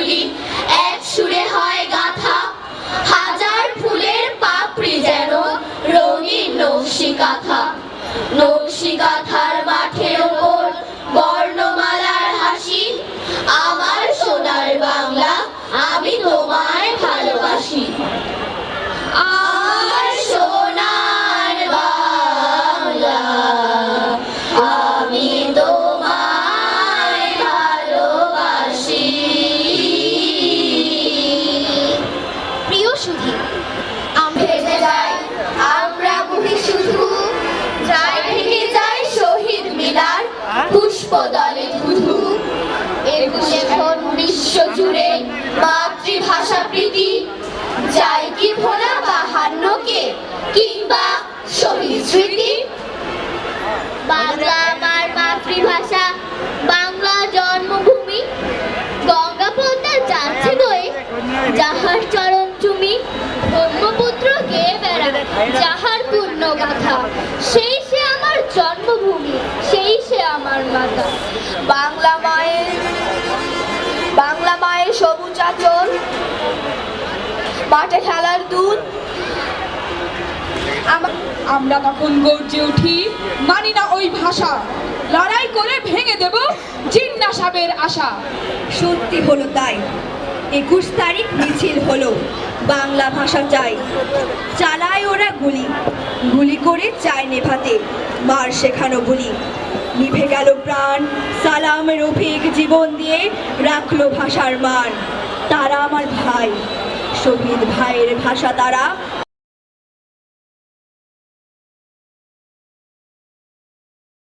তুলি, এক সুরে হয় গাথা। হাজার ফুলের পাপড়ি যেন রঙিন নকশি কাঁথা। নকশি কাঁথার মাঠের ওপর বর্ণমালার হাসি। আমার সোনার বাংলা, আমি তোমায় ভালোবাসি। আমার সোনার বাংলা, আমি তোমায় ভালোবাসি। প্রিয় সুধী, ভেসে যাই আমরা বুঝি শুধু, যায় ভেঙে যায় শহীদ মিনার পুষ্পদলে ধুধু। 19 জুড়ে মাতৃভাষা প্রীতি, যায় কি ভোলা 52কে কিংবা শহীদ স্মৃতি। বাংলা আমার মাতৃভাষা, বাংলা জন্মভূমি। গঙ্গা পদ্মা যাচ্ছে বয়ে, যাহার চরণ চুমি। ব্রহ্মপুত্র গেয়ে বেড়ায় যাহার পুণ্য গাথা। সেই সে আমার জন্মভূমি, সেই সে আমার মাতা। বাংলা মায়ের সবুজ আঁচল, মাঠে খেলার দুধ। আমরা তখন গর্জে উঠি, মানি না ওই ভাষা, লড়াই করে ভেঙে দেব জিন্না সাহেবের আশা। সত্যি হলো তাই, 21 তারিখ মিছিল হলো, বাংলা ভাষা চাই। চালায় ওরা গুলি, গুলি করে চায় নেভাতে মার শেখানো বলি। নিভে গেল প্রাণ, সালামের অভিক জীবন দিয়ে রাখলো ভাষার মান। তারা আমার ভাই, শহীদ ভাইয়ের ভাষা তারা।